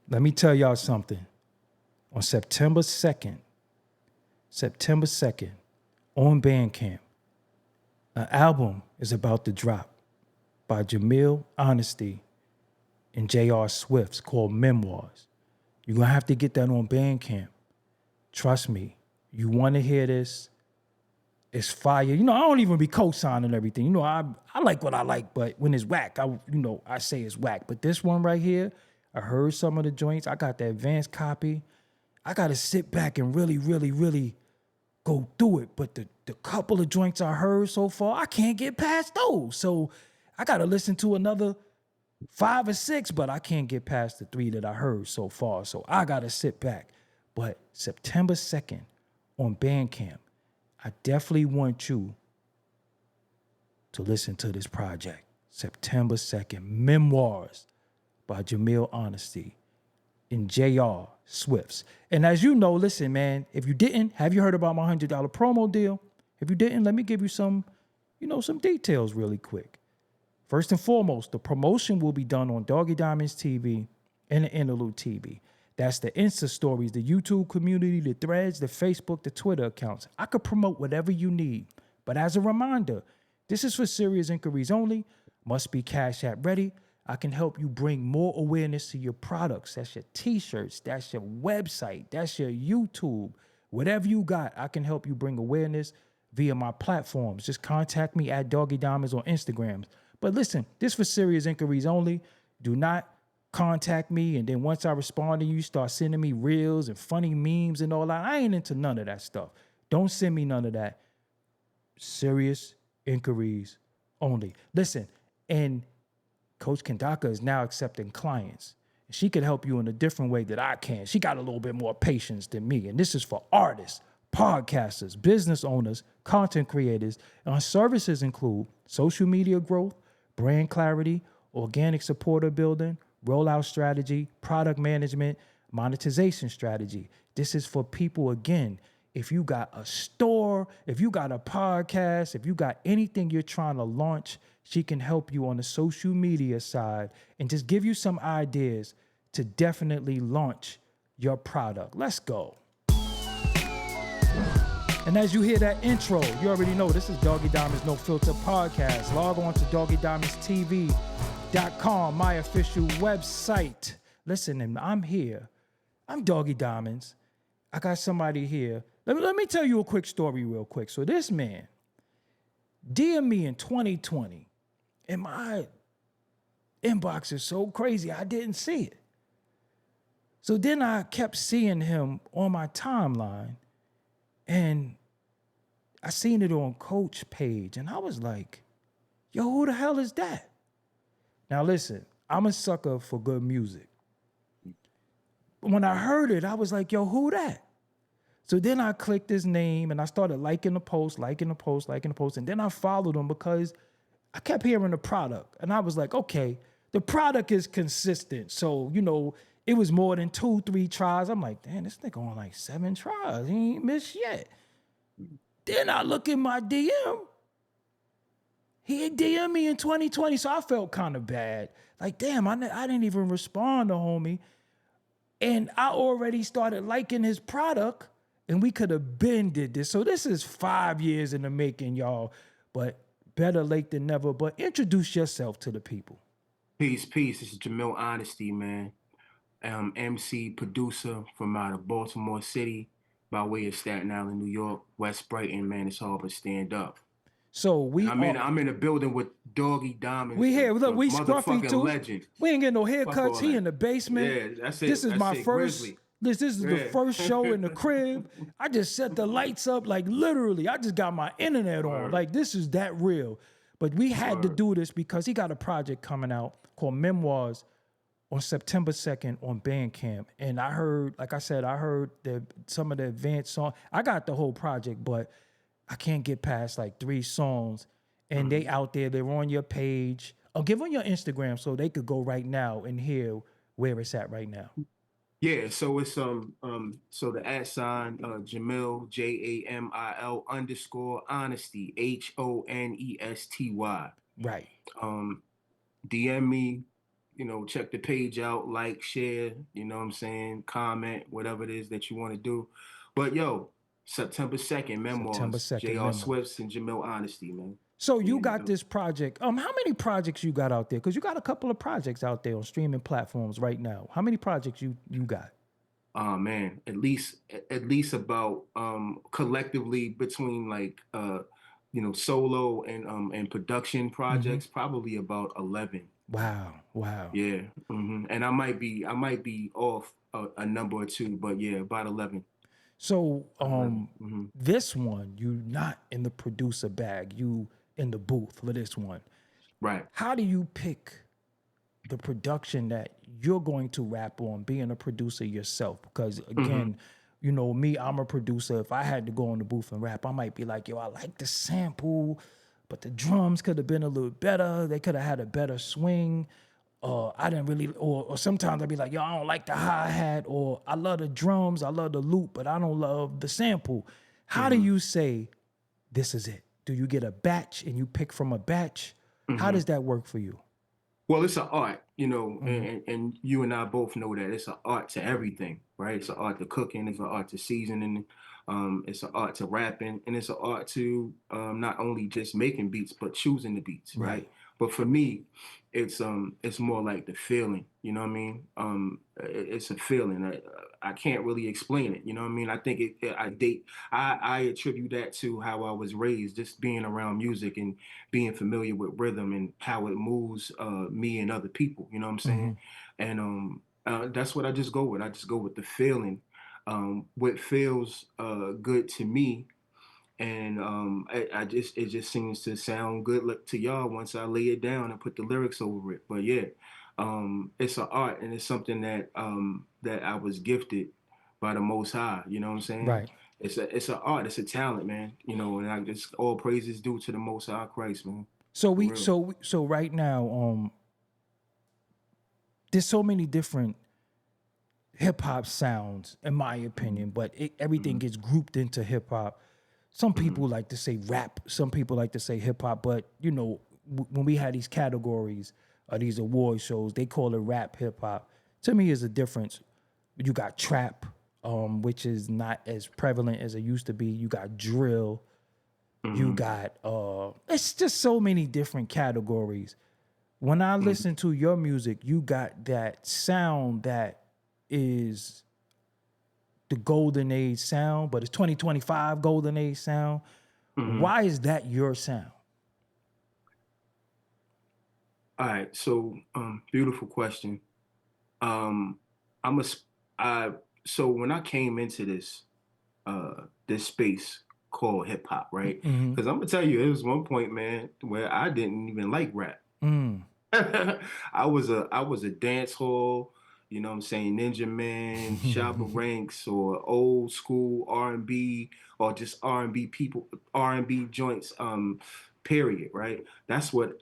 Let me tell y'all something. On September 2nd, on Bandcamp, an album is about to drop by Jamil Honesty and J.R. Swift's called Memoirs. You're going to have to get that on Bandcamp. Trust me. You want to hear this? It's fire. You know, I don't even be co-signing everything. You know, I like what I like, but when it's whack, I say it's whack. But this one right here, I heard some of the joints. I got the advanced copy. I got to sit back and really, really, really go through it. But the couple of joints I heard so far, I can't get past those. So I got to listen to another 5 or 6, but I can't get past the 3 that I heard so far. So I got to sit back. But September 2nd on Bandcamp, I definitely want you to listen to this project. September 2nd, Memoirs by Jamil Honesty and J.R. Swifts. And as you know, listen, man, if you didn't, have you heard about my $100 promo deal? If you didn't, let me give you some details really quick. First and foremost, the promotion will be done on Doggie Diamonds TV and the Interlude TV. That's the Insta stories, the YouTube community, the threads, the Facebook, the Twitter accounts. I could promote whatever you need. But as a reminder, this is for serious inquiries only, must be Cash App ready. I can help you bring more awareness to your products. That's your t-shirts, that's your website, that's your YouTube. Whatever you got, I can help you bring awareness via my platforms. Just contact me at Doggie Diamonds on Instagram. But listen, this for serious inquiries only. Do not contact me, and then once I respond to you, start sending me reels and funny memes and all that. I ain't into none of that stuff. Don't send me none of that. Serious inquiries only. Listen, and Coach Kandaka is now accepting clients. She could help you in a different way that I can. She got a little bit more patience than me. And this is for artists, podcasters, business owners, content creators. And our services include social media growth, brand clarity, organic supporter building, rollout strategy, product management, monetization strategy. This is for people, again, if you got a store, if you got a podcast, if you got anything you're trying to launch, she can help you on the social media side and just give you some ideas to definitely launch your product. Let's go. And as you hear that intro, you already know this is Doggie Diamonds No Filter podcast. Log on to doggiediamondstv.com, my official website. Listen, and I'm here. I'm Doggie Diamonds. I got somebody here. Let me tell you a quick story real quick. So this man DM'd me in 2020, and my inbox is so crazy, I didn't see it. So then I kept seeing him on my timeline, and I seen it on Coach page, and I was like, yo, who the hell is that? Now listen, I'm a sucker for good music. But when I heard it, I was like, yo, who that? So then I clicked his name and I started liking the post. And then I followed him because I kept hearing the product. And I was like, okay, the product is consistent. So, it was more than 2-3 tries. I'm like, damn, this nigga on like 7 tries. He ain't missed yet. Then I look at my DM. He had DM'd me in 2020, so I felt kind of bad. Like, damn, I didn't even respond to homie. And I already started liking his product, and we could have been did this. So this is 5 years in the making, y'all. But better late than never. But introduce yourself to the people. Peace. This is Jamil Honesty, man. MC, producer from out of Baltimore City, by way of Staten Island, New York, West Brighton, man. It's all but stand up. So I'm in a building with Doggie Diamonds. We here. Look, we scruffy too. Legend. We ain't getting no haircuts. He in the basement. Yeah, that's it. This is my first. Grizzly. This is the first show in the crib. I just set the lights up, like literally. I just got my internet on. Like this is that real. But we had to do this because he got a project coming out called Memoirs on September 2nd on Bandcamp. And I heard, like I said, some of the advanced songs. I got the whole project, but I can't get past like 3 songs. And they out there, they're on your page. I'll give on your Instagram so they could go right now and hear where it's at right now. Yeah, so it's so the @ Jamil JAMIL _honesty HONESTY. Right. DM me, check the page out, like, share, you know what I'm saying, comment, whatever it is that you want to do. But yo, September 2nd, September Memoirs, 2nd, J.R. Memoirs. Swifts and Jamil Honesty, man. So We you in the got building. this project. How many projects you got out there? Because you got a couple of projects out there on streaming platforms right now. How many projects you got? Oh man, at least about collectively between like solo and production Mm-hmm. projects, probably about 11. Wow, wow. Yeah. And I might be off a number or two, but yeah, about 11. So 11. this one, you not in the producer bag, you in the booth for this one. Right. How do you pick the production that you're going to rap on, being a producer yourself? Because again, you know me, I'm a producer. If I had to go in the booth and rap, I might be like, yo, I like the sample, but the drums could have been a little better. They could have had a better swing. I didn't really, or sometimes I'd be like, yo, I don't like the hi-hat, or I love the drums, I love the loop, but I don't love the sample. How do you say this is it? Do you get a batch and you pick from a batch? How does that work for you? Well, it's an art, Mm-hmm. and you and I both know that it's an art to everything, right? It's an art to cooking, it's an art to seasoning, it's an art to rapping, and it's an art to not only just making beats but choosing the beats, Right. right? But for me, it's more like the feeling, you know what I mean? It's a feeling. I can't really explain it, you know what I mean? I think I attribute that to how I was raised, just being around music and being familiar with rhythm and how it moves me and other people. You know what I'm Mm-hmm. saying? And that's what I just go with. I just go with the feeling. What feels good to me, and it just seems to sound good to y'all once I lay it down and put the lyrics over it. But yeah, it's an art, and it's something that I was gifted by the Most High. You know what I'm saying? Right. It's an art. It's a talent, man. And I just all praises due to the Most High Christ, man. So For we real. so so right now, there's so many different hip hop sounds, in my opinion, but everything Mhm, gets grouped into hip hop. Some mhm, people like to say rap, some people like to say hip hop, but you know, when we had these categories or these award shows, they call it rap, hip hop. To me, is a difference. You got trap, which is not as prevalent as it used to be. You got drill. You mhm, got it's just so many different categories. When I mhm. listen to your music, you got that sound that is the golden age sound, but it's 2025 golden age sound. Mhm. Why is that your sound? All right, so beautiful question. Um, I'm a s- I so when I came into this space called hip hop, right? Mm-hmm. Because I'm gonna tell you, it was one point, man, where I didn't even like rap. Mm. I was a dance hall, you know what I'm saying, Ninja Man, Shabba Ranks, or old school R&B, or just R&B people, R&B joints, period, right? That's what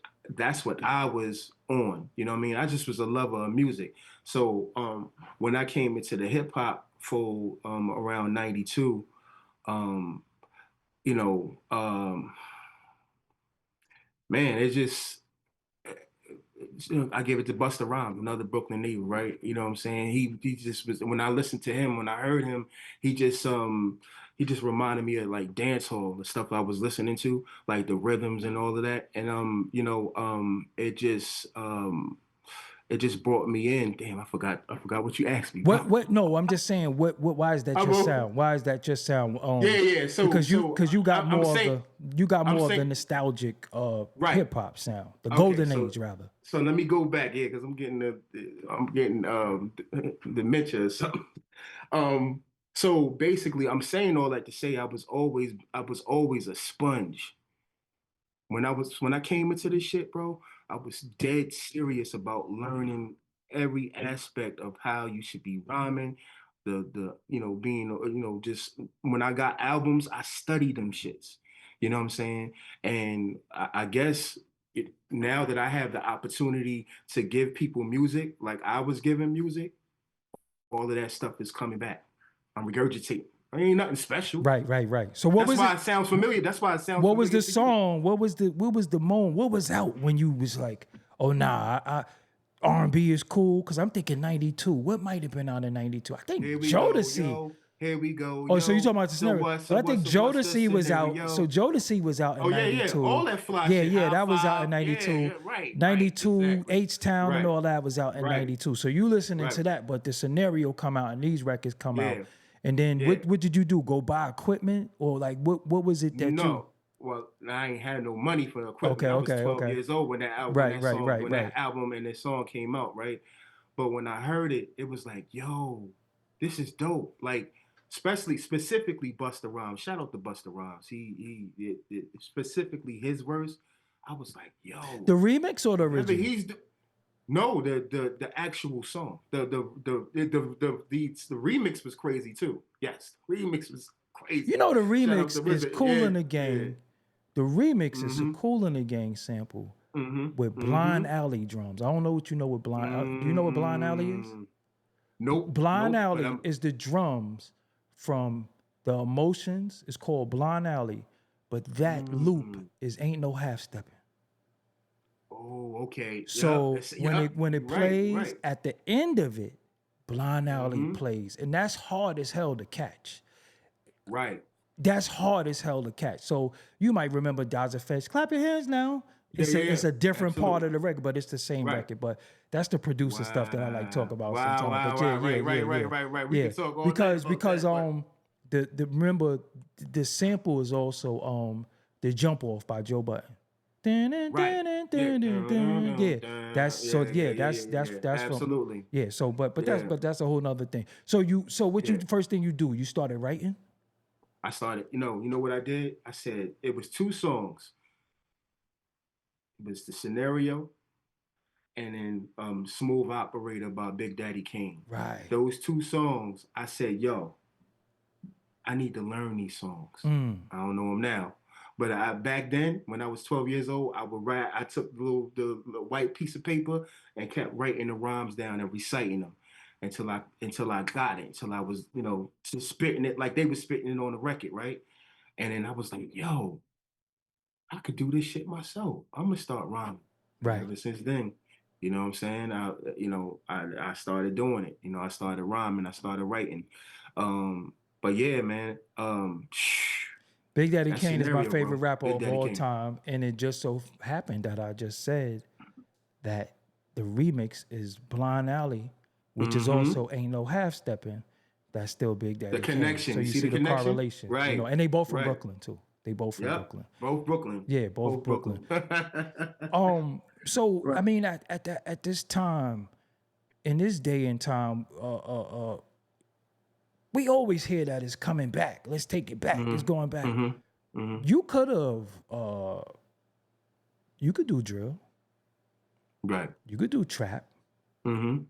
I was on. You know what I mean? I just was a lover of music. So when I came into the hip hop fold around 92, um, you know, man, it just I gave it to Busta Rhymes, another Brooklyn native, right? You know what I'm saying? He just was when I listened to him, when I heard him, he just reminded me of like dance hall, the stuff I was listening to, like the rhythms and all of that. And it just brought me in. Damn, I forgot what you asked me, bro. What no, I'm just saying why is that I your wrote, sound? Why is that your sound? yeah, yeah. So Because you so because you got I'm more of saying the you got I'm more of the saying nostalgic right. hip hop sound, the Okay, golden so age rather. so let me go back here because I'm getting dementia or something. Um, so basically, I'm saying all that to say I was always a sponge. When I came into this shit, bro, I was dead serious about learning every aspect of how you should be rhyming, the being just when I got albums, I studied them shits. You know what I'm saying? And I guess now that I have the opportunity to give people music, like I was giving music, all of that stuff is coming back. I'm regurgitating. I ain't nothing special. Right, right, right. So what That's was why it? it sounds familiar. That's why it sounds What was familiar the to you. song? What was the moment? What was out when you was like, oh nah, R&B is cool because I'm thinking 92. What might have been out in 92? I think Here we go, Jodeci. yo. Here we go, Oh, so you yo. talking about the So scenario? what? But So I what? think So what's the Jodeci was out. So scenario? Jodeci was out in Oh yeah, yeah. All 92. that fly Yeah, shit. yeah, High that was out in five. Yeah, 92. yeah. Right, right. 92, Exactly. H-Town and Right, all that was out in right, 92. So you listening right. to that, but the scenario come out and these records come out. Yeah, And then yeah. what did you do? Go buy equipment? Or like what was it that you No. Well, I ain't had no money for the equipment. I was 12 okay. years old when Right, right, right, when right. that album and that song came out, right? But when I heard it, it was like, yo, this is dope. Like, specifically Busta Rhymes. Shout out to Busta Rhymes. Specifically his verse. I was like, The yo, remix or the whatever original? no, the actual song. The remix was crazy too. Yes, the remix was You crazy. know the Shout out to remix is RZA. Cool Yeah, in the yeah. Gang. The remix is a Mm-hmm. Cool in the Gang sample Mm-hmm. with Mm-hmm. Blind Alley drums. I don't know what you know with Blind. Do you know what Blind Alley is? Nope, Blind nope. But Alley I'm is the drums from the Emotions. It's called Blind Alley, but that loop is Ain't No Half Stepping. oh, okay. Yep. So Yep. when it You're right, plays right. at the end of it, Blind Alley Mm-hmm. plays, and that's hard as hell to catch. Right. That's hard as hell to catch. So you might remember Dodger Fetch. Clap your hands now. Yeah, yeah, It's yeah. a different part Absolutely. of the record, but it's the same Right. record. But that's the producer stuff that I like talk Wow. about Wow, sometimes. wow, But yeah, wow. yeah, Right, yeah, right, yeah, right, right, right. We yeah. can talk all night about Because that, but the remember the sample is also the Jump Off by Joe Button. Dun, dun, right. dun, dun, Yeah. dun, dun, dun. Yeah, that's so Yeah, yeah, yeah, yeah, yeah, yeah. that's from Absolutely. yeah. So Yeah. but that's a whole nother thing. So what you Yeah. first thing you do? You started writing? I started, you know what I did? I said it was two songs. It was the scenario and then Smooth Operator by Big Daddy Kane. Right. Those two songs, I said, yo, I need to learn these songs. I don't know them now. But back then, when I was 12 years old, I would write. I took the white piece of paper and kept writing the rhymes down and reciting them until I got it. Until I was, just spitting it like they were spitting it on the record, right? And then I was like, yo, I could do this shit myself. I'm gonna start rhyming. And Right. ever since then, you know what I'm saying? I started doing it. I started rhyming, I started writing. But yeah, man, Big Daddy that Kane is my scenario, favorite bro. rapper Big of Daddy all Kane. time. And it just so happened that I just said that the remix is Blind Alley, which is also Ain't No Half Stepping. That's still Big The Daddy Kane. connection. So You you see see the the connection? correlation, Right. and they both from Right. Brooklyn too. They both from Yep. Brooklyn. Both Brooklyn. Yeah, both Brooklyn. So I Right. mean, at this time, in this day and time, we always hear that it's coming back. Let's take it back. It's going back. You could have, you could do drill. Right. You could do trap. Mm-hmm.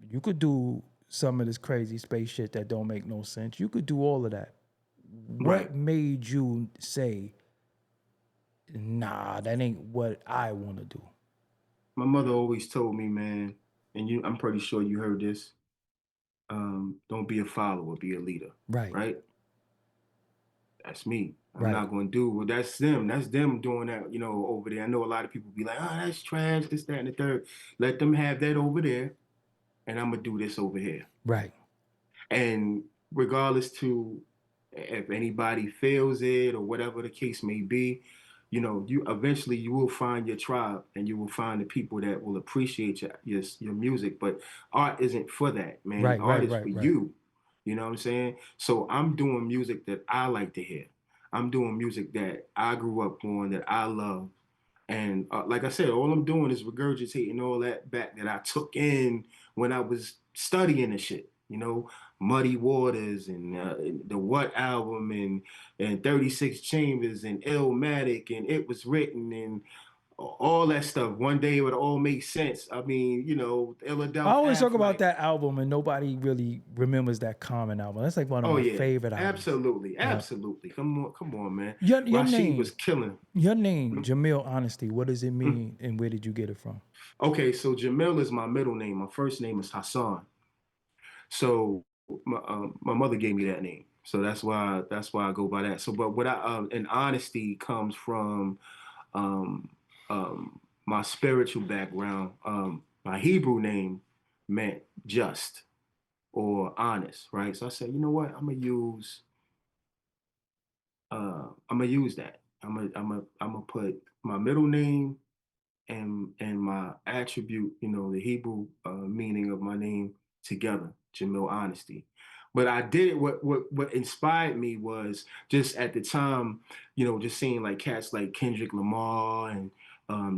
You could do some of this crazy space shit that don't make no sense. You could do all of that. Right. What made you say, nah, that ain't what I want to do? My mother always told me, man, and I'm pretty sure you heard this. Don't be a follower, be a leader. Right. Right? That's me. I'm Right. not going to do well. That's them. That's them doing that, over there. I know a lot of people be like, oh, that's trash, this, that, and the third. Let them have that over there, and I'm going to do this over here. Right. And regardless to if anybody feels it or whatever the case may be, you eventually you will find your tribe and you will find the people that will appreciate your music. But art isn't for that, man. Right. Art Right. is for Right. Right. you. You know what I'm saying? So I'm doing music that I like to hear. I'm doing music that I grew up on, that I love. And like I said, all I'm doing is regurgitating all that back that I took in when I was studying the shit. Muddy Waters and the What album and 36 Chambers and Illmatic and It Was Written and all that stuff. One day it would all make sense. I mean, I Illadelph always talk about Half-Life. that album and nobody really remembers that Common album. That's like one of Oh my yeah, favorite albums. absolutely, Yeah. absolutely. Come on, man. Your Rashid was name, killing. Jamil Honesty. What does it mean and where did you get it from? Okay, so Jamil is my middle name. My first name is Hassan. So my mother gave me that name. So that's why I go by that. So, but what and honesty comes from um, my spiritual background. my Hebrew name meant just or honest, right? So I said, you know what? I'm gonna use that. I'm gonna put my middle name and my attribute, the Hebrew meaning of my name together, Jamil Honesty. But I did it. What inspired me was just at the time, just seeing like cats like Kendrick Lamar and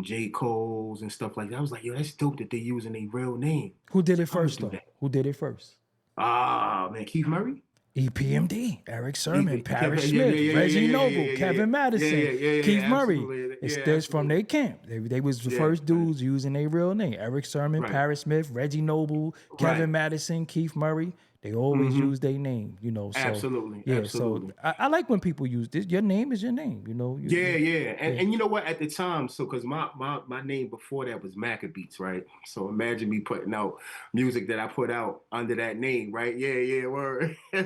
J. Cole's and stuff like that. I was like, yo, that's dope that they're using a real name. Who did it I'm gonna first do though? that. Who did it first? Ah, man, Keith Murray. EPMD, Eric Sermon, Yeah, Parrish yeah, Smith, yeah, yeah, Reggie yeah, Noble, yeah, yeah, Kevin yeah, Madison, yeah, yeah, Keith yeah, Murray. absolutely, It's yeah, this from their absolutely, camp. They was the yeah, first dudes using their real name. Eric Sermon, right, Parrish Smith, Reggie Noble, right, Kevin Madison, Keith Murray. They always mm-hmm, use their name, So absolutely, yeah, so absolutely. I like when people use this. Your name is your name, Yeah, yeah, yeah. and you know what? At the time, so because my name before that was Maccabeats, right? So imagine me putting out music that I put out under that name, right? Yeah, yeah, word. I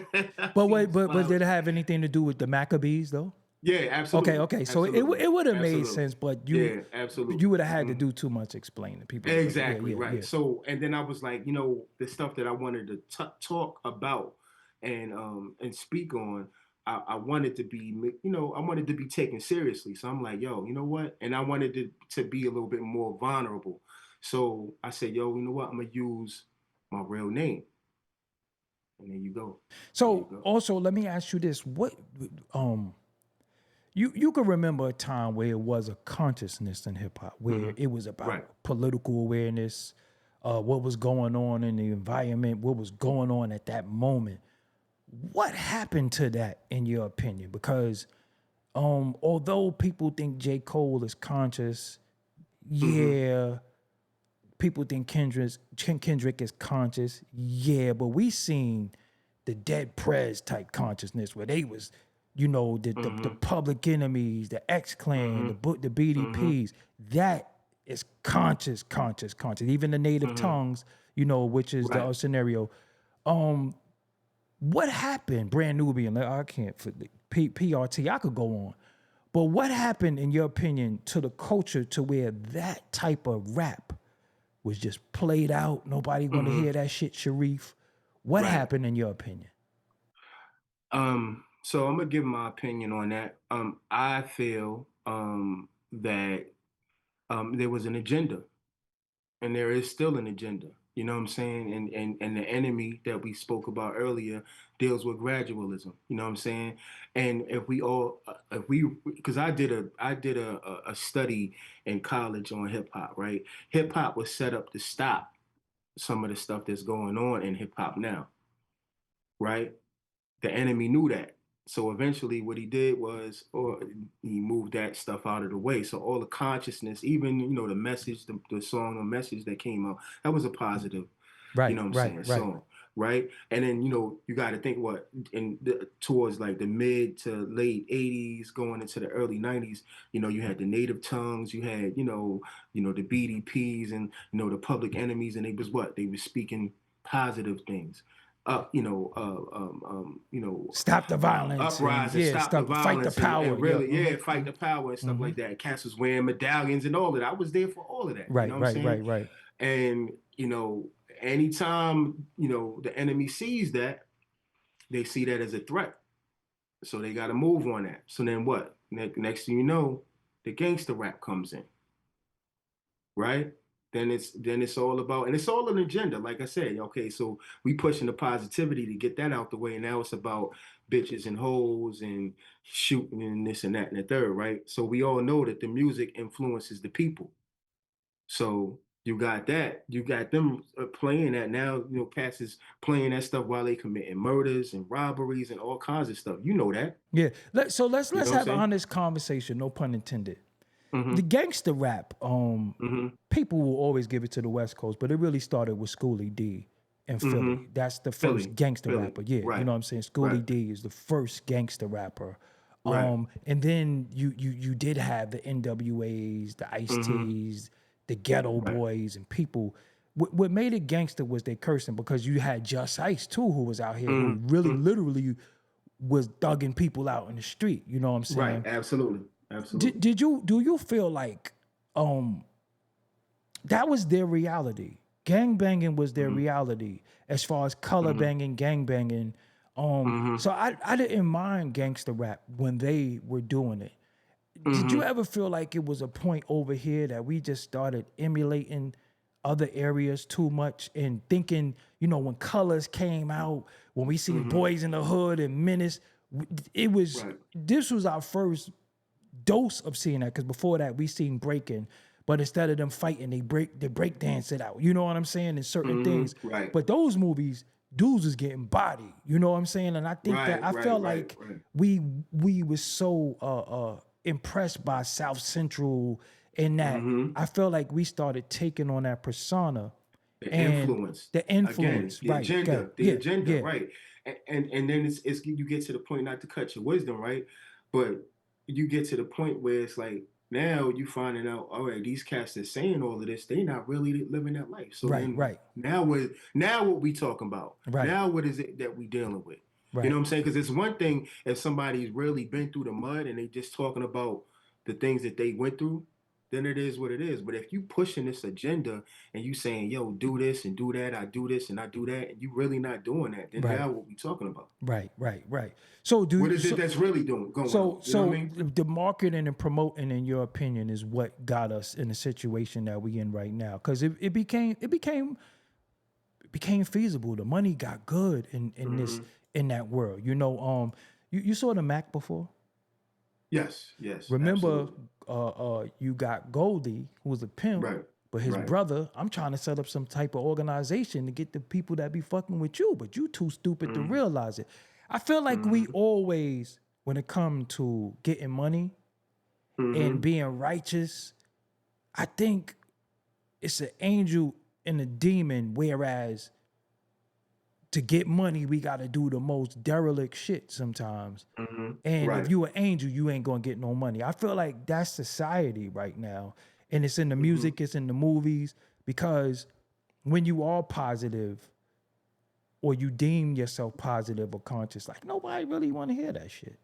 But see you wait, but smiling. did it have anything to do with the Maccabees though? Yeah, Okay, absolutely, okay. So absolutely, it would have made absolutely. sense, but Yeah, you absolutely. would have had to Mhm. do too much explaining. People would have, yeah, Exactly, yeah, right. yeah. So, and then I was like, the stuff that I wanted to talk about and speak on, I wanted to be, I wanted to be taken seriously. So I'm like, yo, you know what? And I wanted to be a little bit more vulnerable. So I said, yo, you know what? I'm gonna use my real name. And there you go. There you So go. also let me ask you this: um you can remember a time where it was a consciousness in hip hop, where Hmm. it was Right. about political awareness, what was going on in the environment, what was going on at that moment. What happened to that, in your opinion? Because although people think J. Cole is conscious, Hmm. yeah, people think Kendrick is conscious, yeah, but we seen the Dead Prez type consciousness where they was, the Hmm. Public Enemies, the X Clan, Hmm. the Hmm. BDPs. That is conscious. Even the native Hmm. tongues, which is the Right. scenario. What happened, Brand Nubian? Like, I can't PRT. I could go on, but what happened, in your opinion, to the culture to where that type of rap was just played out? Nobody want to Hmm. hear that shit, Sharif. What Right. happened, in your opinion? So I'm gonna give my opinion on that. I feel that there was an agenda, and there is still an agenda. You know what I'm saying? And the enemy that we spoke about earlier deals with gradualism. You know what I'm saying? And if we, because I did a study in college on hip hop, right? Hip hop was set up to stop some of the stuff that's going on in hip hop now, right? The enemy knew that. So eventually what he did was, or he moved that stuff out of the way. So all the consciousness, even, the message, the song or message that came out, that was a positive, Right, what I'm right, saying, right. song, right? And then, you got to think what, towards like the mid to late 80s, going into the early 90s, you had the native tongues, you had, the BDPs and, the public enemies, and they was what? They were speaking positive things Stop the violence and uprising, yeah, stop the fight the violence, power. and Yeah. really, yeah, fight the power and stuff like that. Cass was wearing medallions and all of that. I was there for all of that. You know Right, what I'm right, saying? right, right. And anytime the enemy sees that, they see that as a threat, so they got to move on that. So then what? Next thing you know, the gangster rap comes in, right? Then it's all about, and it's all an agenda. Like I said, okay, so we pushing the positivity to get that out the way, and now it's about bitches and hoes and shooting and this and that and the third, right? So we all know that the music influences the people. So you got that, you got them playing that now. Cass is playing that stuff while they committing murders and robberies and all kinds of stuff. You know that. Yeah. So let's You know what I'm have an saying? honest conversation, no pun intended. The Mm-hmm. gangster rap, Mm-hmm. people will always give it to the West Coast, but it really started with Schoolie D in Mm-hmm. Philly. That's the first Philly. gangster Philly. rapper. Yeah, you Right. know what I'm saying? Right. Schoolie D is the first gangster rapper. Right. And then you did have the NWAs, the Ice Mm-hmm. T's, the Ghetto Right. Boys, and people. What made it gangster was they cursing, because you had Just Ice too, who was out here, who really Mm-hmm. literally was thugging people out in the street. You know what I'm Right, saying? absolutely, absolutely. Do you feel like um that was their reality. Gang banging was their reality as far as color banging, gang banging. So I didn't mind gangster rap when they were doing it. Did you ever feel like it was a point over here that we just started emulating other areas too much and thinking, you know, when Colors came out, when we seen Boys in the Hood and Menace, it was, Right. this was our first dose of seeing that, because before that we seen breaking, but instead of them fighting, they break dance it out. You know what I'm saying? In certain things. Right. But those movies, dudes was getting bodied. You know what I'm saying? And I think that I felt like we was so impressed by South Central in that I felt like we started taking on that persona The and influence. the Again, influence, the right? agenda. The Yeah, agenda, yeah, right. And then it's you get to the point, not to cut your wisdom, right? But you get to the point where it's like now you finding out, all right, these cats that's saying all of this, they not really living that life. So right, then right, now what we talking about? right, Now what is it that we dealing with? You know right, what I'm saying? Because it's one thing if somebody's really been through the mud and they just talking about the things that they went through, then it is what it is. But if you pushing this agenda and you saying, yo, do this and do that, I do this and I do that, and you really not doing that, then right, now what we talking about? right. So What is it that's really going on? You know what I So mean? the marketing and promoting, in your opinion, is what got us in the situation that we in right now. Because it became feasible. The money got good in that world. You know, you saw the Mac before. Yes, Remember, absolutely. you got Goldie, who was a pimp, Right, but his right. brother, I'm trying to set up some type of organization to get the people that be fucking with you, but you too stupid to realize it. I feel like we always, when it comes to getting money and being righteous, I think it's an angel and a demon, whereas to get money, we got to do the most derelict shit sometimes. And if Right. you an angel, you ain't gonna get no money. I feel like that's society right now. And it's in the music, it's in the movies, because when you are positive or you deem yourself positive or conscious, like nobody really wanna hear that shit.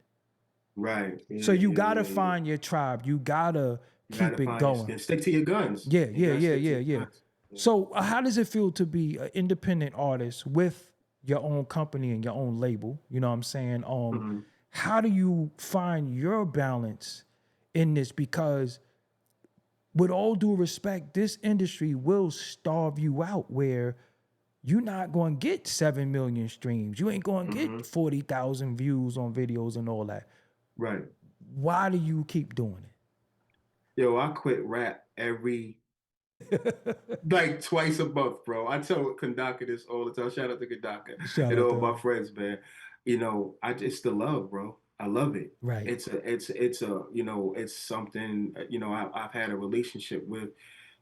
Right. So Yeah, you yeah, gotta yeah, yeah. find your tribe. You gotta You gotta keep it find your going. skin. Stick to your guns. Yeah, You yeah, gotta yeah, stick to yeah, your yeah. guns. Yeah. So how does it feel to be an independent artist with your own company and your own label? You know what I'm saying? How do you find your balance in this? Because with all due respect, this industry will starve you out where you're not going to get 7 million streams. You ain't going to get 40,000 views on videos and all that. Right. Why do you keep doing Yo, I quit rap every it? like twice a month, bro. I tell Kandaka this all the time. Shout out to Kandaka Shout and out all to my him. friends, man. You know, I just the love, bro. I love it. Right. It's something, I've had a relationship with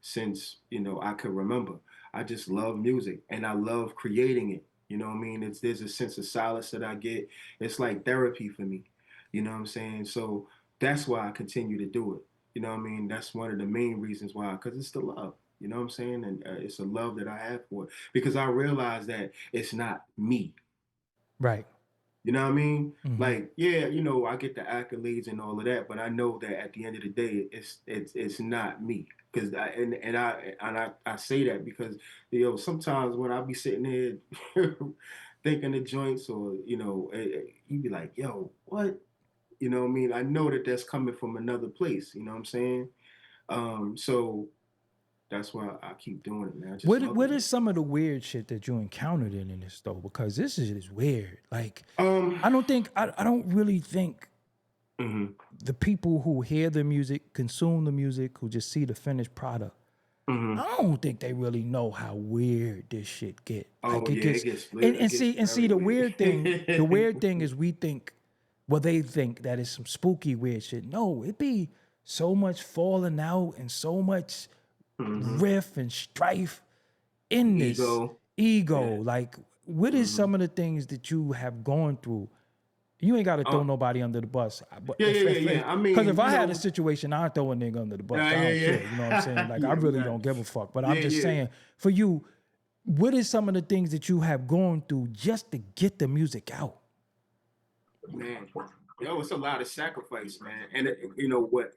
since, I could remember. I just love music and I love creating it. You know what I mean? There's a sense of solace that I get. It's like therapy for me. You know what I'm saying? So that's why I continue to do it. You know what I mean? That's one of the main reasons why, because it's the love. You know what I'm saying? And it's a love that I have for it because I realize that it's not me. Right. You know what I mean? Mm-hmm. Like, yeah, I get the accolades and all of that, but I know that at the end of the day, it's not me. Because I say that because sometimes when I be sitting here thinking of joints or you be like, yo, what? You know what I mean? I know that that's coming from another place. You know what I'm saying? So that's why I keep doing it, man. I just love What it, is man. some of the weird shit that you encountered in this though? Because this is weird. Like, Um, I don't really think mhm, the people who hear the music, consume the music, who just see the finished product, mhm. I don't think they really know how weird this shit get. Oh Like it yeah, gets, it and gets see very weird. the weird thing is we think, well, they think that it's some spooky weird shit. No, it be so much falling out and so much hmm riff and strife in this Ego. ego. Yeah. Like, what is hmm some of the things that you have gone through? You ain't got to throw Oh, nobody under the bus. But yeah, yeah, yeah, if yeah. I because if mean, I had a situation, I'd throw a nigga under the bus. I yeah, don't care. You know what I'm saying? yeah, Like, I yeah. We really got, don't give a fuck. But I'm yeah, just yeah, saying, for you, what is some of the things that you have gone through just to get the music out? man. Yo, it's a lot of sacrifice, man. And what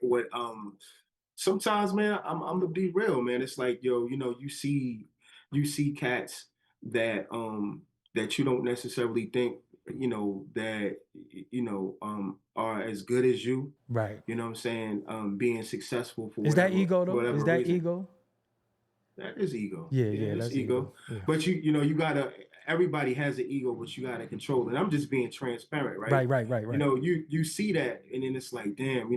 sometimes, man, I'm gonna be real, man. It's like, yo, you see cats that that you don't necessarily think, that are as good as you. Right. You know what I'm saying? Being successful for Is that ego though? Is whatever that reason. ego? That is ego. Yeah, Yeah, yeah, it's that's ego. ego. Yeah. But you gotta. Everybody has an ego, but you gotta control it. I'm just being transparent, right? Right, right, right, right. You see that, and then it's like, damn,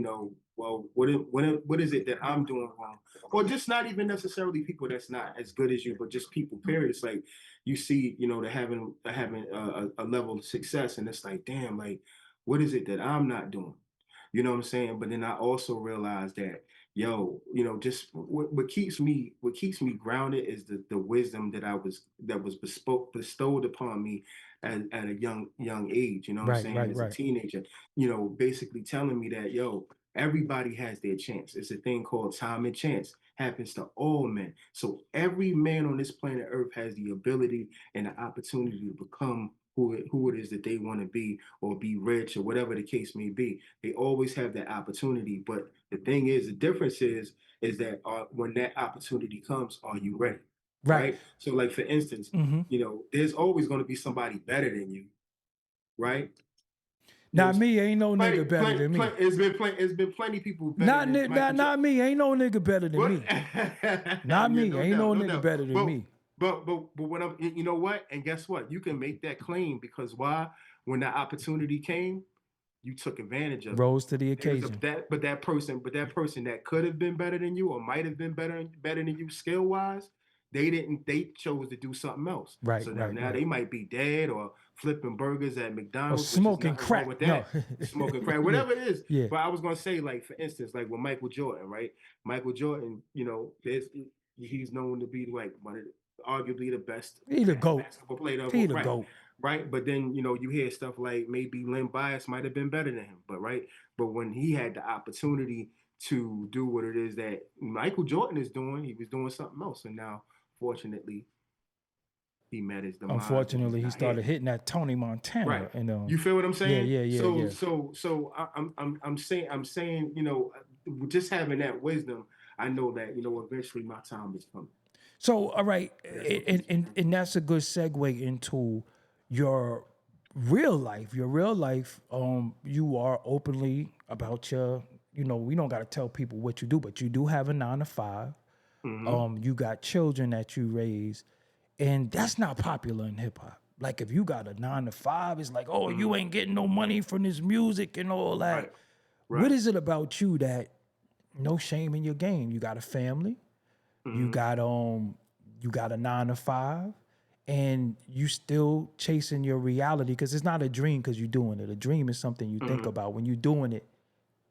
well, what is it that I'm doing wrong? Or just not even necessarily people that's not as good as you, but just people. Period. It's like you see, they're having a level of success, and it's like, damn, like, what is it that I'm not doing? You know what I'm saying? But then I also realized that, yo, just what keeps me grounded is the wisdom that was bestowed upon me at a young age. You know what I'm Right, saying? right, As a right. teenager, basically telling me that, yo, everybody has their chance. It's a thing called time and chance. Happens to all men. So every man on this planet Earth has the ability and the opportunity to become who it is that they want to be, or be rich, or whatever the case may be. They always have that opportunity. But the thing is, the difference is that when that opportunity comes, are you ready? Right. Right. So, like, for instance, Mm-hmm. there's always going to be somebody better than you, right? Not There's me. Ain't no plenty, nigga better plenty, than me. plenty it's been plenty people better Not, than Michael not Jordan. me. Ain't no nigga better than But me. Not yeah, me. no Ain't doubt, no no nigga doubt. better than But me. when I'm, you know what? And guess what? You can make that claim because why? When that opportunity came, you took advantage of it. Rose to the There's a occasion. that person that could have been better than you, or might have been better than you skill wise, they didn't. They chose to do something else. Right, So right, now right. they might be dead or flipping burgers at Or McDonald's, which is smoking nothing wrong crack. with No. that. Smoking crack, Yeah, whatever it is. yeah. But I was gonna say, like, for instance, like with Michael Jordan, right? Michael Jordan, he's known to be like one of arguably the best He the GOAT. basketball player of He all, the right? GOAT. Right. But then, you hear stuff like maybe Len Bias might have been better than him, but right. But when he had the opportunity to do what it is that Michael Jordan is doing, he was doing something else. And now, fortunately, he met his demise, and he's Unfortunately, he not started here. hitting that Tony Right. Montana, and You feel what I'm yeah, saying? yeah, yeah, So yeah. I'm saying, just having that wisdom, I know that, eventually my time is coming. So, all right, That's what keeps me grounded. and that's a good segue into your real life. Your real life, you are openly about your, we don't got to tell people what you do, but you do have a 9 to 5. Mm-hmm. You got children that you raise, and that's not popular in hip hop. Like if you got a 9 to 5, it's like, oh, Mm-hmm. you ain't getting no money from this music and all that. Right. What Right. is it about you that no shame in your game? You got a family, you Mm-hmm. got you got a 9 to 5, and you still chasing your reality because it's not a dream because you're doing it. A dream is something you think Mm-hmm. about. When you're doing it,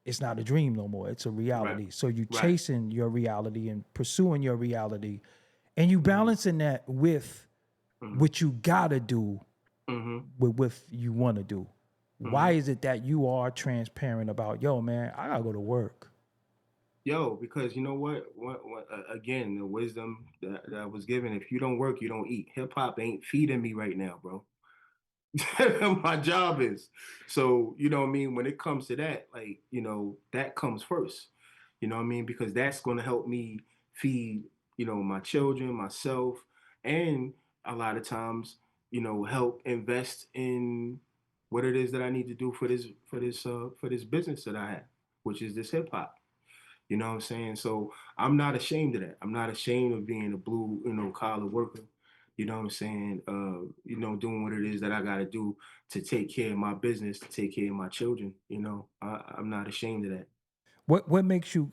it's not a dream no more. It's a Right. reality. So you Right. chasing your reality and pursuing your reality, and you Mm-hmm. balancing that with Mm-hmm. what you gotta do Mm-hmm. with what you want to do. Mm-hmm. Why is it that you are transparent about, yo, man, I gotta go to work? Yo, because you know again, the wisdom that I was given: if you don't work, you don't eat. Hip hop ain't feeding me right now, bro. My job is. So, you know what I mean? When it comes to that, like, that comes first. You know what I mean? Because that's going to help me feed, my children, myself, and a lot of times, help invest in what it is that I need to do for this business that I have, which is this hip hop. You know what I'm saying? So I'm not ashamed of that. I'm not ashamed of being a blue, collar worker. You know what I'm saying? Doing what it is that I got to do to take care of my business, to take care of my children. I'm not ashamed of that. What makes you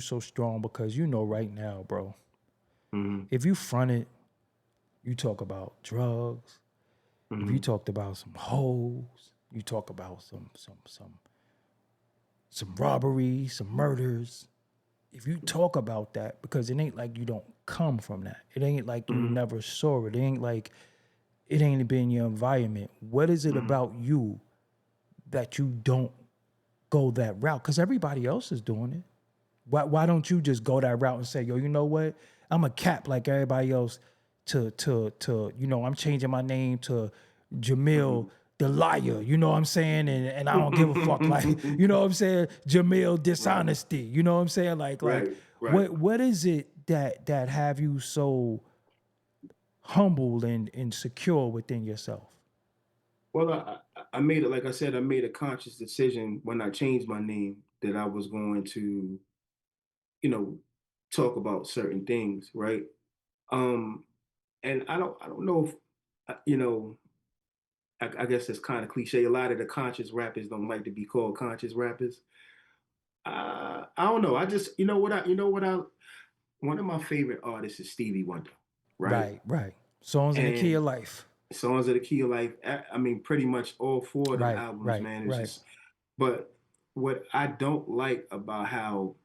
so strong? Because right now, bro, Mm-hmm. if you front it, you talk about drugs. If you Mm-hmm. talked about some hoes, you talk about some robbery, some murders. If you talk about that, because it ain't like you don't come from that. It ain't like you Mm-hmm. never saw it. It ain't like it ain't been your environment. What is it Mm-hmm. about you that you don't go that route? Because everybody else is doing it. Why don't you just go that route and say, yo, you know what? I'm a cap like everybody else to I'm changing my name to Mm-hmm. Jamil the liar, you know what I'm saying? And I don't give a fuck. Like, you know what I'm saying? Jamil Dishonesty, you know what I'm saying? Like Right, right. what is it that have you so humble and secure within yourself? Well, I made it, like I said, I made a conscious decision when I changed my name that I was going to, you know, talk about certain things, right? Um, and I don't know if, you know, I guess it's kind of cliche. A lot of the conscious rappers don't like to be called conscious rappers. I don't know. I just, one of my favorite artists is Stevie Wonder, right? Right, right. Songs in the key And of life. Songs of the Key of Life. I mean, pretty much all four of them Right, albums, right, man. It's right. just, but what I don't like about how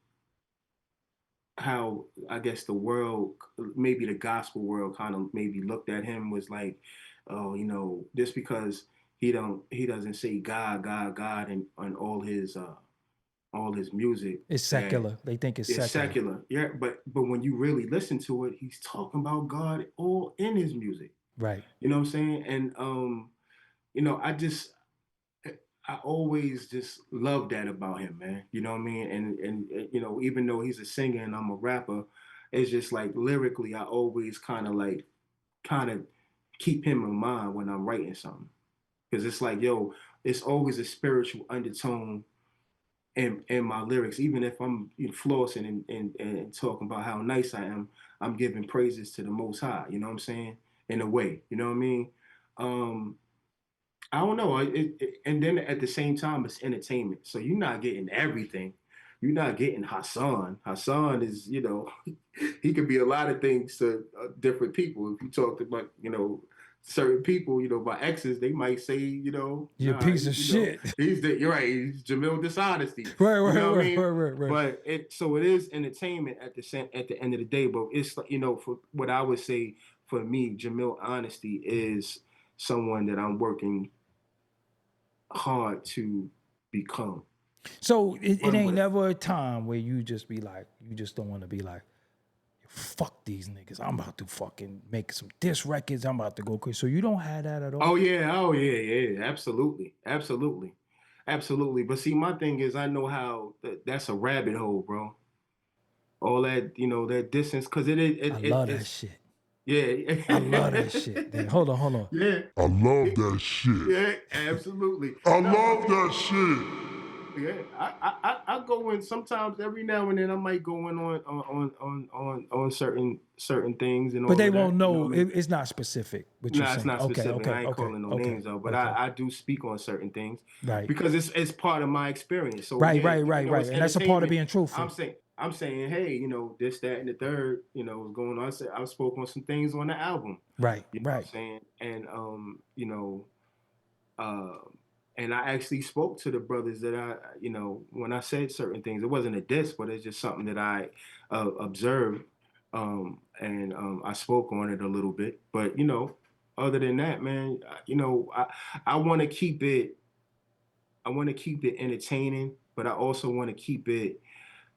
I guess the world, maybe the gospel world, kind of maybe looked at him was like, oh, just because he doesn't say God, God, God, and on all his music It's that secular. They think it's it's secular. secular. Yeah, but when you really listen to it, he's talking about God all in his music. Right. You know what I'm saying? And I just I always just love that about him, man. You know what I mean? And even though he's a singer and I'm a rapper, it's just like lyrically, I always kind of keep him in mind when I'm writing something, because it's like, yo, it's always a spiritual undertone in my lyrics. Even if I'm flossing and talking about how nice I am, I'm giving praises to the Most High. You know what I'm saying? In a way, you know what I mean? Um, I don't know. And then at the same time, it's entertainment. So you're not getting everything. You're not getting Hassan. Hassan is, he could be a lot of things to different people. If you talk about, certain people, my exes, they might say, You're a nah, piece of shit. you're right. He's Jamil Dishonesty. Right, You right, know what I right, mean? right, right, right. But so it is entertainment at the end of the day. But it's like, for what I would say for me, Jamil Honesty is someone that I'm working hard to become. So it But ain't what never a time where you just be like, you just don't want to be like, fuck these niggas. I'm about to fucking make some diss records. I'm about to go crazy. So you don't have that at all? oh yeah, yeah, absolutely. Absolutely. Absolutely. But see, my thing is I know how that's a rabbit hole, bro. All that, that distance, because I love that it's shit. yeah. I love that shit. Then hold on, hold on. Yeah. I love that shit. Yeah, absolutely. I No, I love mean, that shit. yeah, I go in sometimes every now and then. I might go in on certain things and But all they of that. won't You know what know. I mean? It's not specific. What you're No, it's saying? not Okay, specific. okay, I ain't okay, calling no okay, names out, but okay. I do speak on certain things Right, because it's part of my experience. So right, yeah, right, right, even though right. it's And that's a part of entertainment, being truthful. I'm saying, hey, this, that, and the third, is going on. I spoke on some things on the album. Right, You know what right. I'm saying? And uh, and I actually spoke to the brothers that when I said certain things, it wasn't a diss, but it's just something that I observed, and I spoke on it a little bit. But other than that, man, I want to keep it. I want to keep it entertaining, but I also want to keep it,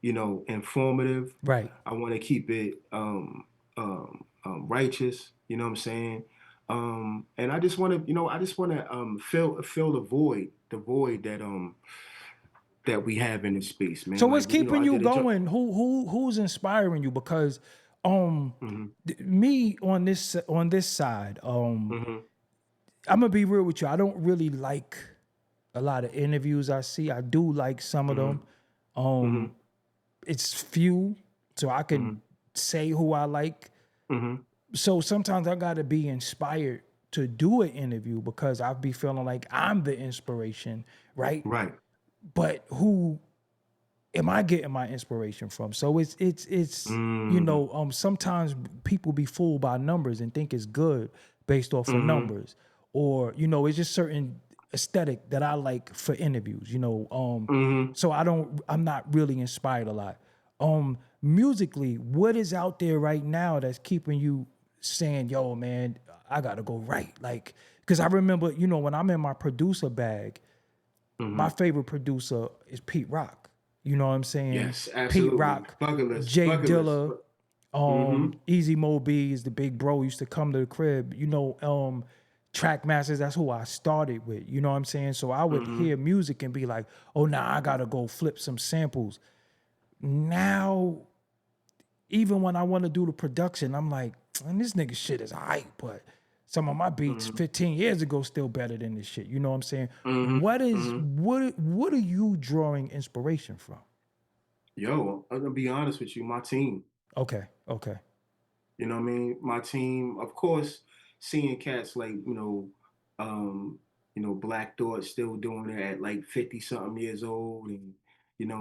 informative. Right. I want to keep it righteous. You know what I'm saying? And I just want to, fill the void that we have in this space, So man. what's Like, keeping I you did a job. going? Who's inspiring you? Because Hmm. me on this side, Hmm. I'm gonna be real with you. I don't really like a lot of interviews I see. I do like some of them. Hmm. Hmm. It's few, so I can Hmm. say who I like. Hmm. So sometimes I gotta be inspired to do an interview because I be feeling like I'm the inspiration, right? Right. But who am I getting my inspiration from? So it's Mm. sometimes people be fooled by numbers and think it's good based off of Hmm. numbers, or it's just certain aesthetic that I like for interviews. Hmm. So I'm not really inspired a lot. Musically, what is out there right now that's keeping you saying, "Yo, man, I gotta go right"? Like, because I remember, when I'm in my producer bag, my Hmm. favorite producer is Pete Rock. You know what I'm saying? Yes, Pete absolutely. Rock, Bucket list. Jay Bucket list. Dilla, Hmm. Easy Mo B is the big bro, used to come to the crib. track masters, that's who I started with. You know what I'm saying? So I would hear music and be like, oh, nah, I gotta go flip some samples. Now, even when I want to do the production, I'm like, man, this nigga shit is hype, but some of my beats 15 years ago still better than this shit. You know what I'm saying? What are you drawing inspiration from? Yo, I'm gonna be honest with you, my team. Okay, okay. You know what I mean? My team, of course, seeing cats like, Black Thought still doing it at like 50 something years old, and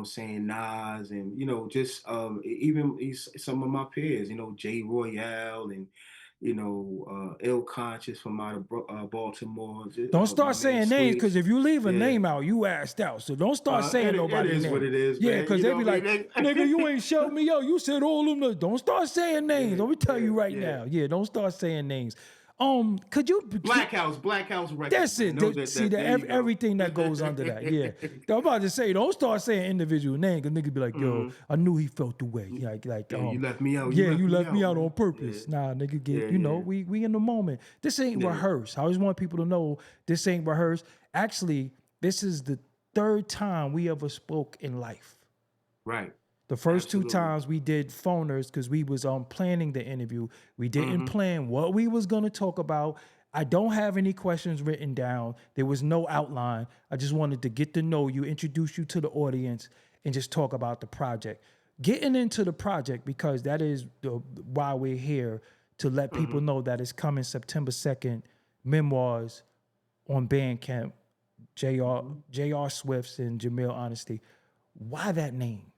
saying Nas, and just even some of my peers, Jay Royale, and Ill Conscious from out of Baltimore, Don't my start man saying names, because Sweets. if you leave a Yeah. name out, you asked out. So don't start saying It nobody's is what name. it is, Yeah, man. because You they know be what I like, mean? nigga, you ain't showed me out. You said all of them. Don't start saying names. Let me tell you right now. Yeah, don't start saying names. Could you Black House Records, That's man. it. See There you go. everything that goes under that. Yeah, I'm about to say, don't start saying individual name, because nigga be like, yo, I knew he felt the way. Yeah, you left me out. Yeah, you left me out man. on purpose. Nah, nigga, Yeah, we in the moment. This ain't Yeah. rehearsed. I always want people to know this ain't rehearsed. Actually, this is the third time we ever spoke in life. Right. The first Absolutely. 2 times we did phoners because we was planning the interview. We didn't plan what we was gonna talk about. I don't have any questions written down. There was no outline. I just wanted to get to know you, introduce you to the audience, and just talk about the project. Getting into the project, because that is why we're here, to let people know that it's coming September 2nd, Memoirs on Bandcamp, J.R. Swift's and Jamil Honesty. Why that name?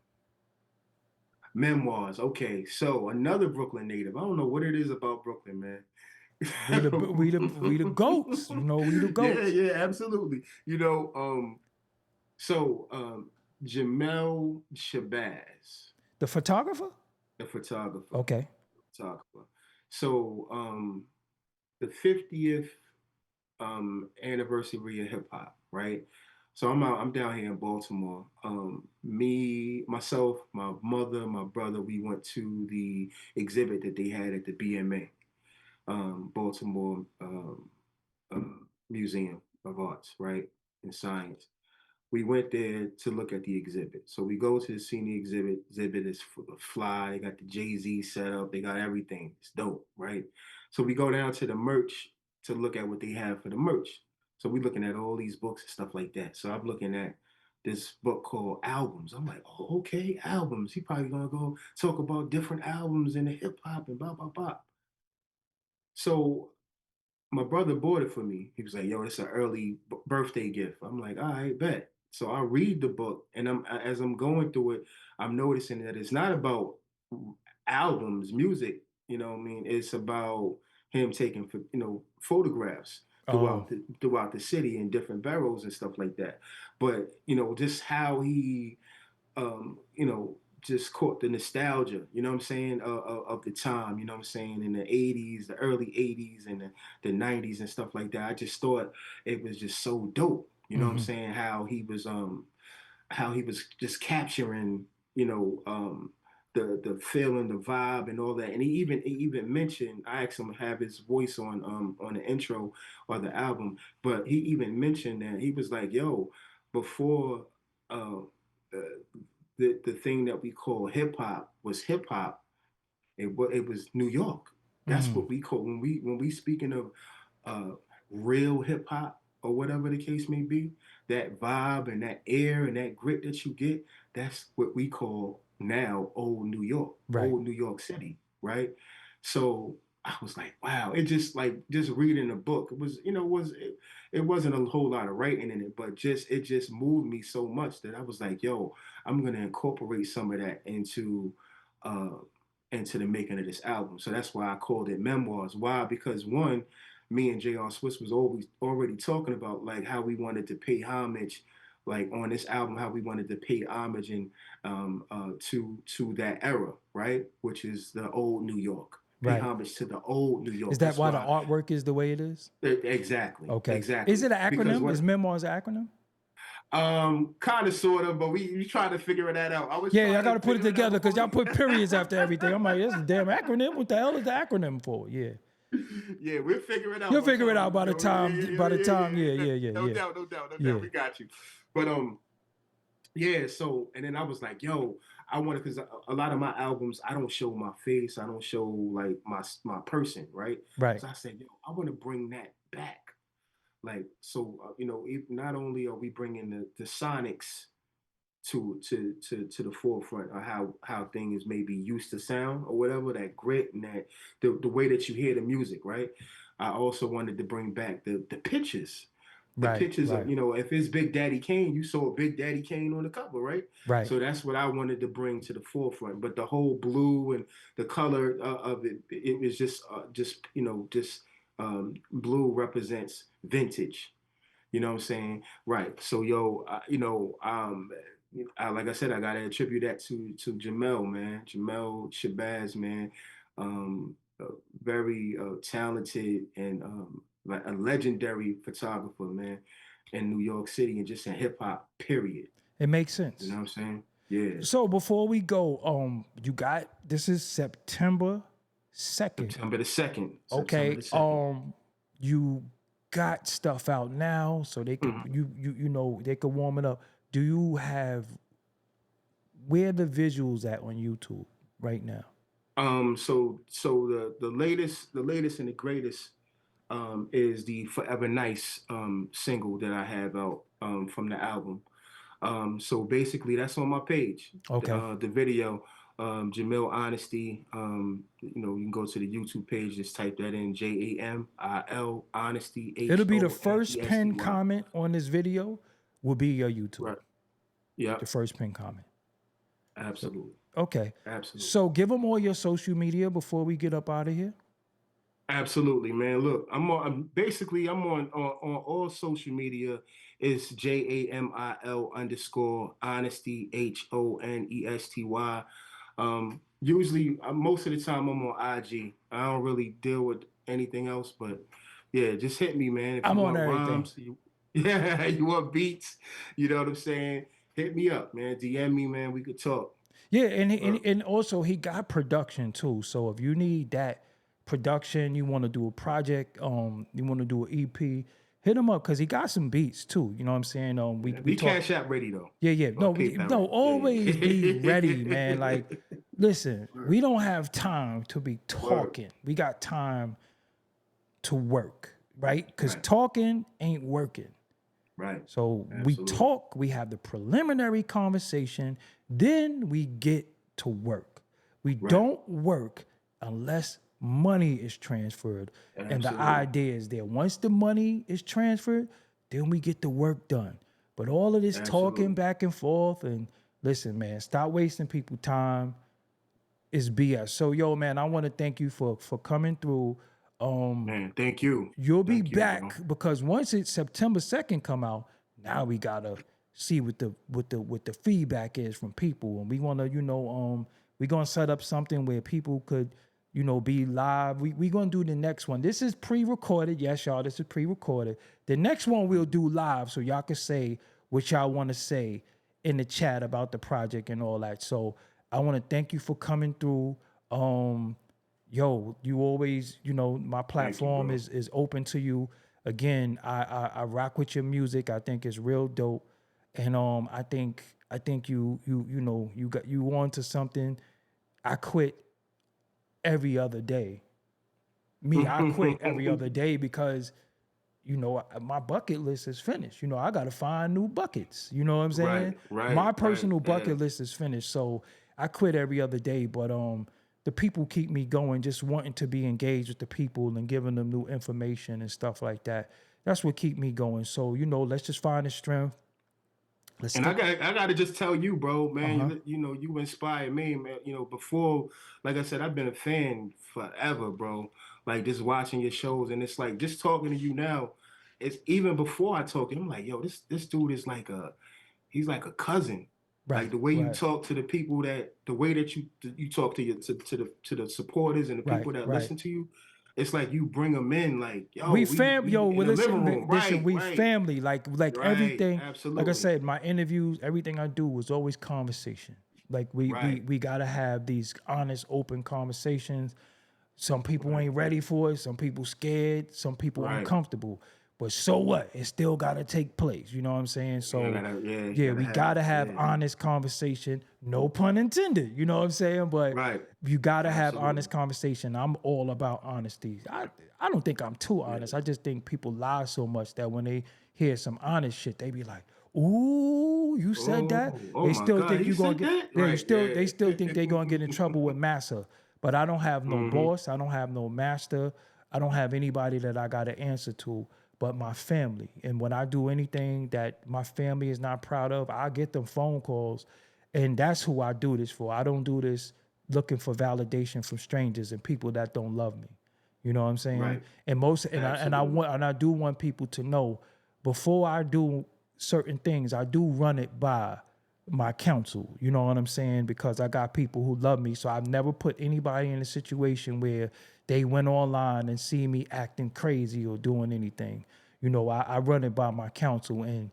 Memoirs. Okay, so another Brooklyn native. I don't know what it is about Brooklyn, man. We the goats. We the goats. Yeah, absolutely. So Jamel Shabazz, The photographer? the photographer. Okay. Photographer. So the 50th anniversary of hip hop, right? So I'm down here in Baltimore. Me, myself, my mother, my brother, we went to the exhibit that they had at the BMA, Baltimore uh, Museum of Arts, right, and Science. We went there to look at the exhibit. So we go to see the exhibit. Exhibit is fly. They got the Jay-Z set up. They got everything. It's dope, right? So we go down to the merch to look at what they have for the merch. So we're looking at all these books and stuff like that. So I'm looking at this book called Albums. I'm like, oh, okay, albums. He probably gonna go talk about different albums in the hip hop and blah blah blah. So my brother bought it for me. He was like, "Yo, it's an early birthday gift." I'm like, "All right, bet." So I read the book, and as I'm going through it, I'm noticing that it's not about albums, music. You know what I mean? It's about him taking photographs Oh, throughout the city in different boroughs and stuff like that. But just how he just caught the nostalgia, you know what I'm saying, of the time, you know what I'm saying, in the 80s, the early 80s and the 90s and stuff like that. I just thought it was just so dope, you know what I'm saying, how he was just capturing, the feel and the vibe and all that. And he even mentioned, I asked him to have his voice on the intro or the album, but he even mentioned that he was like, yo, before uh, uh the thing that we call hip hop was hip hop. It was New York. That's what we call when we speaking of uh, real hip hop or whatever the case may be. That vibe and that air and that grit that you get. That's what we call now old New York, right. old New York City, right? So I was like, wow, it just like just reading a book. It was, it wasn't a whole lot of writing in it, but it just moved me so much that I was like, yo, I'm gonna incorporate some of that uh into the making of this album. So that's why I called it Memoirs. Why? Because one, me and J.R. Swiss was always already talking about like how we wanted to pay homage, like on this album, how we wanted to pay homage and to that era, right? Which is the old New York. Pay Right. homage to the old New Is York. that That's why the why. artwork is the way it is? Exactly. Okay. Exactly. Is it an Because acronym? what Is Memoirs an acronym? kind of sort of, but we trying to figure that out. I was Yeah, trying y'all got to to put it figure it out together, because before y'all we put periods after everything. I'm like, that's a damn acronym. What the hell is the acronym for? Yeah. Yeah, we'll figure it out. You'll my figure it fellow, out by the time. yeah. No Yeah, doubt, no doubt, no yeah. doubt. We got you. But yeah. So and then I was like, yo, I want to because a lot of my albums, I don't show my face, I don't show like my person, right? Right. So I said, yo, I want to bring that back. Like so, not only are we bringing the sonics to the forefront of how things maybe used to sound or whatever, that grit and that the way that you hear the music, right? I also wanted to bring back the pictures. The Right. pictures of, Right. if it's Big Daddy Kane, you saw Big Daddy Kane on the cover, right? Right. So that's what I wanted to bring to the forefront. But the whole blue and the color of it, it was blue represents vintage. You know what I'm saying? Right. So, like I said, I gotta attribute that to Jamel, man. Jamel Shabazz, man. A very talented and like a legendary photographer, man, in New York City and just in hip hop, period. It makes You know sense. what I'm saying? Yeah. So before we go, you got this is September 2nd. September the 2nd. September Okay. the 2nd. You got stuff out now, so they could they could warm it up. Do you have where the visuals at on YouTube right now? So the latest and the greatest is the Forever Nice single that I have out from the album. So basically, that's on my page. Okay. The video, Jamil Honesty. You can go to the YouTube page. Just type that in, Jamil Honesty. It'll be the first Honesty. pin comment on this video will be your YouTube. Right. Yeah. The first pin comment. Absolutely. Okay. Absolutely. So give them all your social media before we get up out of here. Absolutely, man. Look, I'm on all social media. It's JAMIL _honesty HONESTY. Usually, most of the time I'm on IG. I don't really deal with anything else, but yeah, just hit me, man. If I'm you on want everything. rhymes, you want beats, you know what I'm saying? Hit me up, man. DM me, man. We could talk. Yeah, and also he got production too. So if you need that production, you want to do a project, you want to do an EP, hit him up because he got some beats too. You know what I'm saying? We Cash App ready though. Yeah. No, PayPal. always be ready, man. Like, listen, we don't have time to be talking. We got time to work, right? Because talking ain't working. Right. So Absolutely. we talk, we have the preliminary conversation, then we get to work. We don't work unless money is transferred. Absolutely. And the idea is there. Once the money is transferred, then we get the work done. But all of this talking back and forth, and listen, man, stop wasting people time. Is BS. So, yo, man, I want to thank you for coming through. Man, thank you. You'll be back because once it's September 2nd come out, now we gotta see what the feedback is from people, and we want to we're gonna set up something where people could be live. We gonna do the next one. This is pre-recorded, yes, y'all. This is pre-recorded. The next one we'll do live, so y'all can say what y'all want to say in the chat about the project and all that. So I want to thank you for coming through. Yo, you always, my platform is open to you. Again, I rock with your music. I think it's real dope, and I think you on to something. I quit every other day. I quit every other day because my bucket list is finished. I got to find new buckets. You know what I'm saying? Right. My personal bucket list is finished, so I quit every other day. But the people keep me going, just wanting to be engaged with the people and giving them new information and stuff like that. That's what keep me going. So, let's just find the strength. I got to just tell you, bro, man, you inspired me, man. Before, like I said, I've been a fan forever, bro. Like just watching your shows, and it's like just talking to you now. It's even before I talk to him, I'm like, yo, this dude is he's like a cousin. Right, like the way you talk to the people, the way that you talk to the supporters and the people that listen to you, it's like you bring them in, like, yo, we family. Family, like everything. Absolutely. Like I said, my interviews, everything I do was always conversation. Like we gotta have these honest, open conversations. Some people ain't ready for it. Some people scared. Some people Right. uncomfortable. But so what? It still got to take place. You know what I'm saying? So we got to have honest conversation. No pun intended. You know what I'm saying? But Right. you got to have Absolutely. honest conversation. I'm all about honesty. I don't think I'm too honest. I just think people lie so much that when they hear some honest shit, they be like, "Ooh, you said that." Oh They my still God, think he you gonna said get. that? Yeah, Right, they still think they gonna get in trouble with massa. But I don't have no boss. I don't have no master. I don't have anybody that I got to answer to but my family. And when I do anything that my family is not proud of, I get them phone calls. And that's who I do this for. I don't do this looking for validation from strangers and people that don't love me. You know what I'm saying? Right. And I do want people to know before I do certain things, I do run it by my counsel. You know what I'm saying? Because I got people who love me. So I've never put anybody in a situation where they went online and see me acting crazy or doing anything. You know, I run it by my counsel, and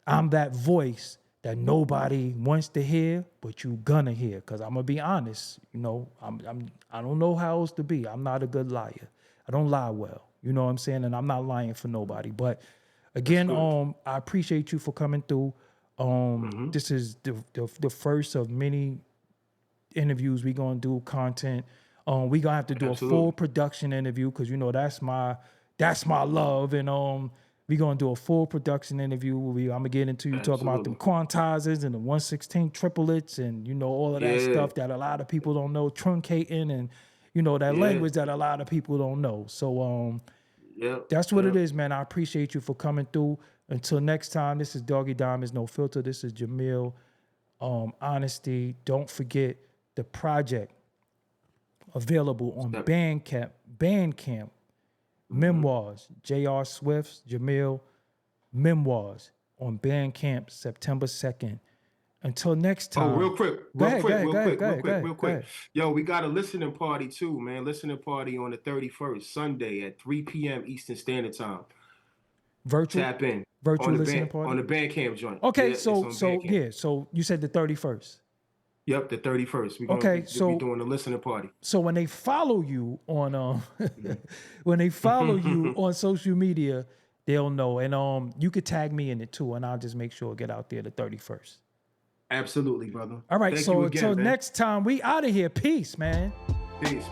I'm that voice that nobody wants to hear, but you gonna hear. Cause I'm gonna be honest. You know, I don't know how else to be. I'm not a good liar. I don't lie well. You know what I'm saying? And I'm not lying for nobody. But again, I appreciate you for coming through. This is the first of many interviews we gonna do, content. We gonna have to do a full production interview because you know that's my love, and we gonna do a full production interview. I'm gonna get into you talking about them quantizers and the 116 triplets and you know all of that stuff that a lot of people don't know, truncating and you know that language that a lot of people don't know. So that's what it is, man. I appreciate you for coming through. Until next time, this is Doggie Diamonds No Filter. This is Jamil Honesty. Don't forget the project available on Bandcamp. Memoirs, J.R. Swift's Jamil Memoirs on Bandcamp, September 2nd. Until next time. Oh, real quick. Yo, we got a listening party too, man. Listening party on the 31st, Sunday at 3 p.m. Eastern Standard Time. Virtual? Tap in. Virtual listening party? On the Bandcamp joint. Okay, yeah, so you said the 31st. Yep, the 31st. We're gonna be doing a listening party. So when they follow you on when they follow you on social media, they'll know. And you could tag me in it too, and I'll just make sure it get out there the 31st. Absolutely, brother. All right, Thank so you again, until man. next time, we out of here. Peace, man. Peace.